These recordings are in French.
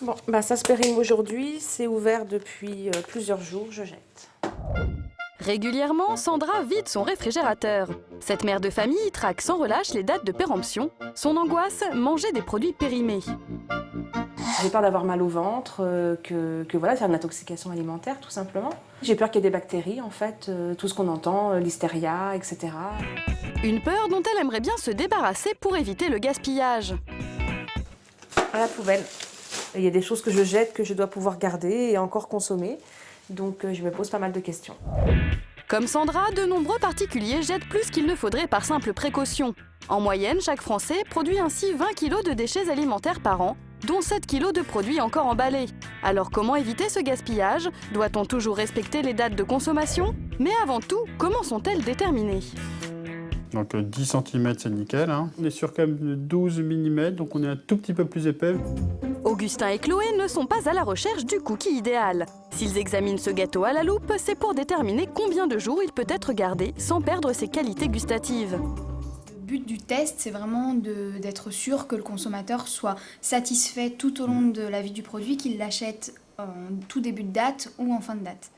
Bon, bah ça se périme aujourd'hui, c'est ouvert depuis plusieurs jours, je jette. Régulièrement, Sandra vide son réfrigérateur. Cette mère de famille traque sans relâche les dates de péremption. Son angoisse, manger des produits périmés. J'ai peur d'avoir mal au ventre, que voilà, faire une intoxication alimentaire tout simplement. J'ai peur qu'il y ait des bactéries en fait, tout ce qu'on entend, listeria, etc. Une peur dont elle aimerait bien se débarrasser pour éviter le gaspillage. À la poubelle. Il y a des choses que je jette, que je dois pouvoir garder et encore consommer. Donc je me pose pas mal de questions. Comme Sandra, de nombreux particuliers jettent plus qu'il ne faudrait par simple précaution. En moyenne, chaque Français produit ainsi 20 kg de déchets alimentaires par an, dont 7 kg de produits encore emballés. Alors comment éviter ce gaspillage? Doit-on toujours respecter les dates de consommation? Mais avant tout, comment sont-elles déterminées? Donc 10 cm c'est nickel. On est sur quand même 12 mm, donc on est un tout petit peu plus épais. Augustin et Chloé ne sont pas à la recherche du cookie idéal. S'ils examinent ce gâteau à la loupe, c'est pour déterminer combien de jours il peut être gardé sans perdre ses qualités gustatives. Le but du test, c'est vraiment d'être sûr que le consommateur soit satisfait tout au long de la vie du produit, qu'il l'achète en tout début de date ou en fin de date.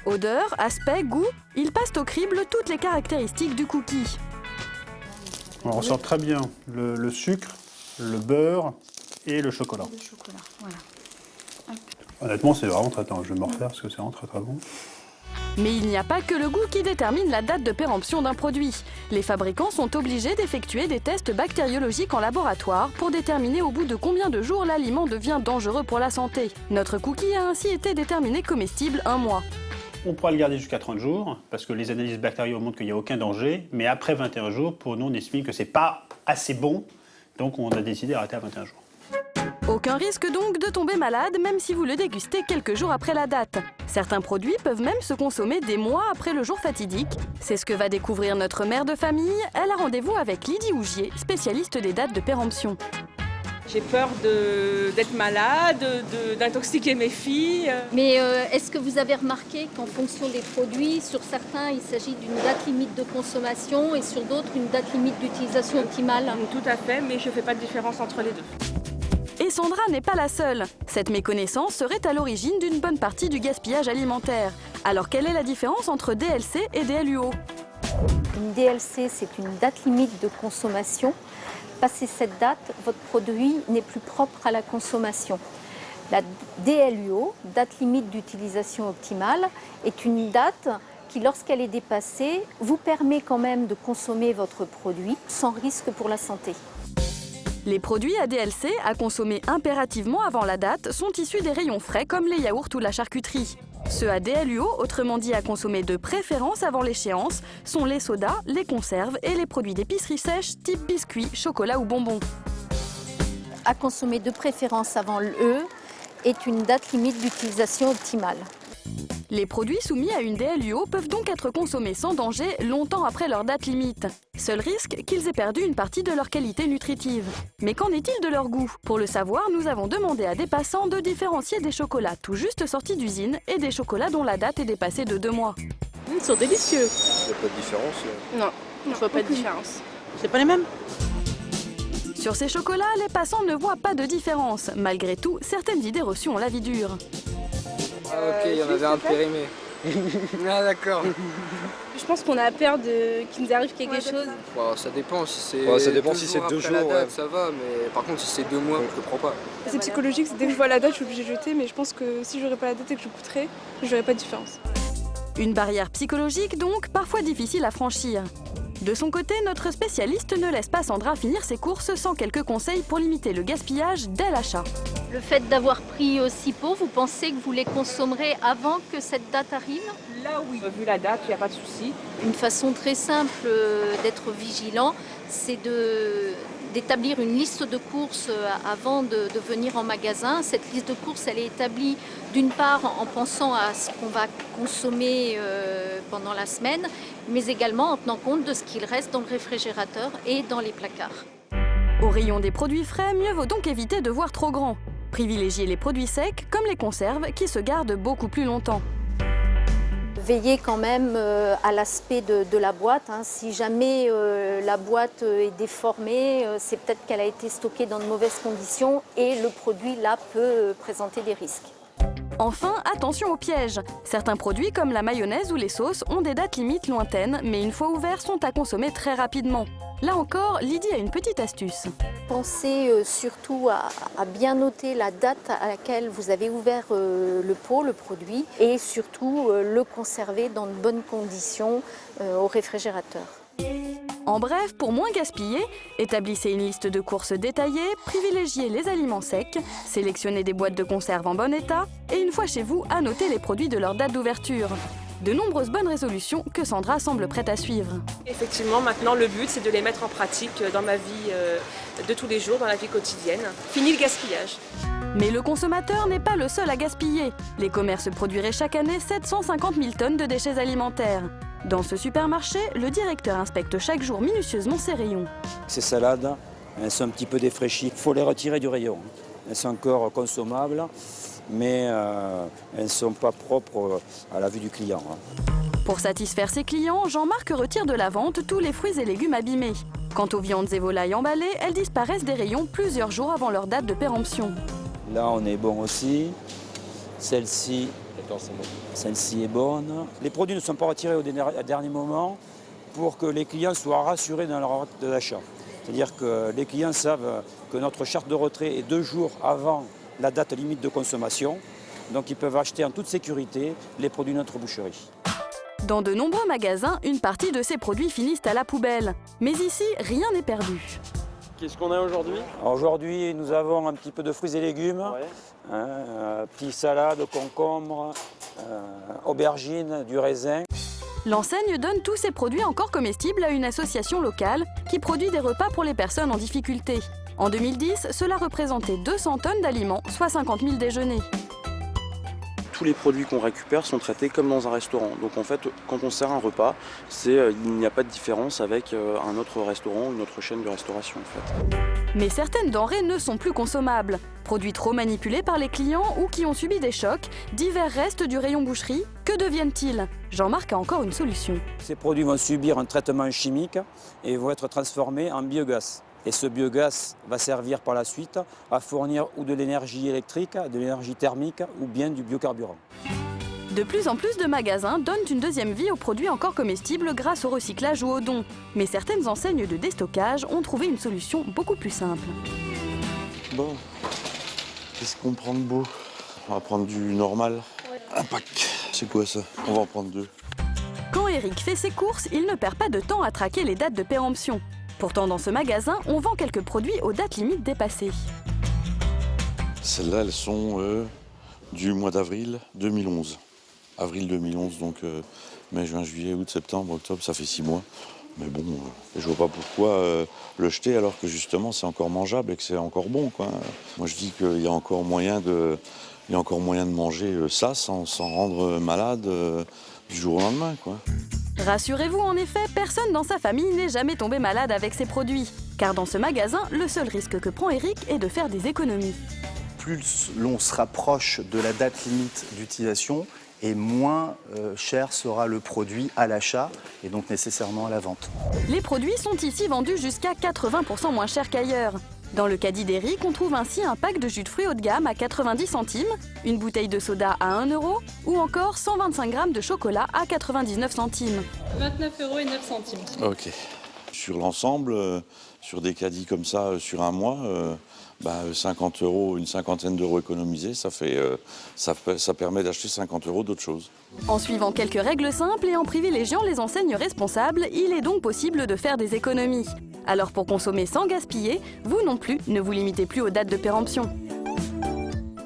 Odeur, aspect, goût, ils passent au crible toutes les caractéristiques du cookie. On ressort très bien le sucre, le beurre et le chocolat. Le chocolat, voilà. Honnêtement, c'est vraiment très... Attends, je vais me refaire parce que c'est vraiment très très bon. Mais il n'y a pas que le goût qui détermine la date de péremption d'un produit. Les fabricants sont obligés d'effectuer des tests bactériologiques en laboratoire pour déterminer au bout de combien de jours l'aliment devient dangereux pour la santé. Notre cookie a ainsi été déterminé comestible 1 mois. On pourra le garder jusqu'à 30 jours parce que les analyses bactériologiques montrent qu'il n'y a aucun danger. Mais après 21 jours, pour nous, on estime que c'est pas assez bon. Donc on a décidé d'arrêter à 21 jours. Aucun risque donc de tomber malade même si vous le dégustez quelques jours après la date. Certains produits peuvent même se consommer des mois après le jour fatidique. C'est ce que va découvrir notre mère de famille. Elle a rendez-vous avec Lydie Ougier, spécialiste des dates de péremption. J'ai peur d'être malade, d'intoxiquer mes filles. Mais est-ce que vous avez remarqué qu'en fonction des produits, sur certains, il s'agit d'une date limite de consommation et sur d'autres, une date limite d'utilisation optimale? Tout à fait, mais je ne fais pas de différence entre les deux. Et Sandra n'est pas la seule. Cette méconnaissance serait à l'origine d'une bonne partie du gaspillage alimentaire. Alors quelle est la différence entre DLC et DLUO? Une DLC, c'est une date limite de consommation. Passé cette date, votre produit n'est plus propre à la consommation. La DLUO, date limite d'utilisation optimale, est une date qui, lorsqu'elle est dépassée, vous permet quand même de consommer votre produit sans risque pour la santé. Les produits à DLC, à consommer impérativement avant la date, sont issus des rayons frais comme les yaourts ou la charcuterie. Ceux à DLUO, autrement dit à consommer de préférence avant l'échéance, sont les sodas, les conserves et les produits d'épicerie sèche type biscuits, chocolat ou bonbons. À consommer de préférence avant le est une date limite d'utilisation optimale. Les produits soumis à une DLUO peuvent donc être consommés sans danger longtemps après leur date limite. Seul risque qu'ils aient perdu une partie de leur qualité nutritive. Mais qu'en est-il de leur goût? Pour le savoir, nous avons demandé à des passants de différencier des chocolats tout juste sortis d'usine et des chocolats dont la date est dépassée de 2 mois. Ils sont délicieux. Il n'y a pas de différence. Non, je vois pas de différence. C'est pas les mêmes. Sur ces chocolats, les passants ne voient pas de différence. Malgré tout, certaines idées reçues ont la vie dure. Ah ok, il y en avait un de périmé. Ah d'accord. Je pense qu'on a peur qu'il nous arrive quelque chose. Bon, ça dépend si c'est deux jours, après la date, ça va, mais par contre si c'est 2 mois, je le prends pas. C'est psychologique, dès que je vois la date, je suis obligée de jeter, mais je pense que si j'aurais pas la date et que je goûterais, je verrais pas de différence. Une barrière psychologique donc, parfois difficile à franchir. De son côté, notre spécialiste ne laisse pas Sandra finir ses courses sans quelques conseils pour limiter le gaspillage dès l'achat. Le fait d'avoir pris si peu, vous pensez que vous les consommerez avant que cette date arrive? Là oui. Vu la date, il n'y a pas de souci. Une façon très simple d'être vigilant, c'est d'établir une liste de courses avant de venir en magasin. Cette liste de courses, elle est établie d'une part en pensant à ce qu'on va consommer pendant la semaine, mais également en tenant compte de ce qu'il reste dans le réfrigérateur et dans les placards. Au rayon des produits frais, mieux vaut donc éviter de voir trop grand. Privilégiez les produits secs comme les conserves qui se gardent beaucoup plus longtemps. veiller quand même à l'aspect de la boîte. Hein. Si jamais la boîte est déformée, c'est peut-être qu'elle a été stockée dans de mauvaises conditions et le produit là peut présenter des risques. Enfin, attention aux pièges. Certains produits comme la mayonnaise ou les sauces ont des dates limites lointaines, mais une fois ouverts sont à consommer très rapidement. Là encore, Lydie a une petite astuce. Pensez surtout à bien noter la date à laquelle vous avez ouvert le pot, le produit, et surtout le conserver dans de bonnes conditions au réfrigérateur. En bref, pour moins gaspiller, établissez une liste de courses détaillée, privilégiez les aliments secs, sélectionnez des boîtes de conserve en bon état et une fois chez vous, annotez les produits de leur date d'ouverture. De nombreuses bonnes résolutions que Sandra semble prête à suivre. Effectivement, maintenant, le but, c'est de les mettre en pratique dans ma vie de tous les jours, dans la vie quotidienne. Fini le gaspillage. Mais le consommateur n'est pas le seul à gaspiller. Les commerces produiraient chaque année 750 000 tonnes de déchets alimentaires. Dans ce supermarché, le directeur inspecte chaque jour minutieusement ses rayons. Ces salades, elles sont un petit peu défraîchies. Il faut les retirer du rayon. Elles sont encore consommables, mais elles ne sont pas propres à la vue du client. Pour satisfaire ses clients, Jean-Marc retire de la vente tous les fruits et légumes abîmés. Quant aux viandes et volailles emballées, elles disparaissent des rayons plusieurs jours avant leur date de péremption. Là, on est bon aussi. Celle-ci est bonne. Les produits ne sont pas retirés au dernier moment pour que les clients soient rassurés dans leur acte d'achat. C'est-à-dire que les clients savent que notre charte de retrait est 2 jours avant la date limite de consommation. Donc ils peuvent acheter en toute sécurité les produits de notre boucherie. Dans de nombreux magasins, une partie de ces produits finissent à la poubelle. Mais ici, rien n'est perdu. Qu'est-ce qu'on a aujourd'hui? Aujourd'hui, nous avons un petit peu de fruits et légumes, petites salades, concombres, aubergines, du raisin. L'enseigne donne tous ses produits encore comestibles à une association locale qui produit des repas pour les personnes en difficulté. En 2010, cela représentait 200 tonnes d'aliments, soit 50 000 déjeuners. Tous les produits qu'on récupère sont traités comme dans un restaurant. Donc en fait, quand on sert un repas, il n'y a pas de différence avec un autre restaurant ou une autre chaîne de restauration en fait. Mais certaines denrées ne sont plus consommables. Produits trop manipulés par les clients ou qui ont subi des chocs, divers restes du rayon boucherie, que deviennent-ils? Jean-Marc a encore une solution. Ces produits vont subir un traitement chimique et vont être transformés en biogaz. Et ce biogaz va servir par la suite à fournir ou de l'énergie électrique, de l'énergie thermique ou bien du biocarburant. De plus en plus de magasins donnent une deuxième vie aux produits encore comestibles grâce au recyclage ou au don. Mais certaines enseignes de déstockage ont trouvé une solution beaucoup plus simple. Bon, qu'est-ce qu'on prend de beau? On va prendre du normal. Un pack. C'est quoi ça? On va en prendre 2. Quand Eric fait ses courses, il ne perd pas de temps à traquer les dates de péremption. Pourtant, dans ce magasin, on vend quelques produits aux dates limites dépassées. Celles-là, elles sont du mois d'avril 2011. Avril 2011, donc mai, juin, juillet, août, septembre, octobre, ça fait 6 mois. Mais bon, je vois pas pourquoi le jeter alors que justement c'est encore mangeable et que c'est encore bon, quoi. Moi je dis qu'il y a encore moyen de manger ça sans rendre malade du jour au lendemain, quoi. Rassurez-vous, en effet, personne dans sa famille n'est jamais tombé malade avec ces produits. Car dans ce magasin, le seul risque que prend Eric est de faire des économies. Plus l'on se rapproche de la date limite d'utilisation, et moins cher sera le produit à l'achat et donc nécessairement à la vente. Les produits sont ici vendus jusqu'à 80% moins cher qu'ailleurs. Dans le caddie d'Eric, on trouve ainsi un pack de jus de fruits haut de gamme à 90 centimes, une bouteille de soda à 1 € ou encore 125 grammes de chocolat à 99 centimes. 29,09 €. Ok. Sur l'ensemble, sur des caddies comme ça, sur un mois, 50 €, une cinquantaine d'euros économisés, ça permet d'acheter 50 € d'autres choses. En suivant quelques règles simples et en privilégiant les enseignes responsables, il est donc possible de faire des économies. Alors pour consommer sans gaspiller, vous non plus ne vous limitez plus aux dates de péremption.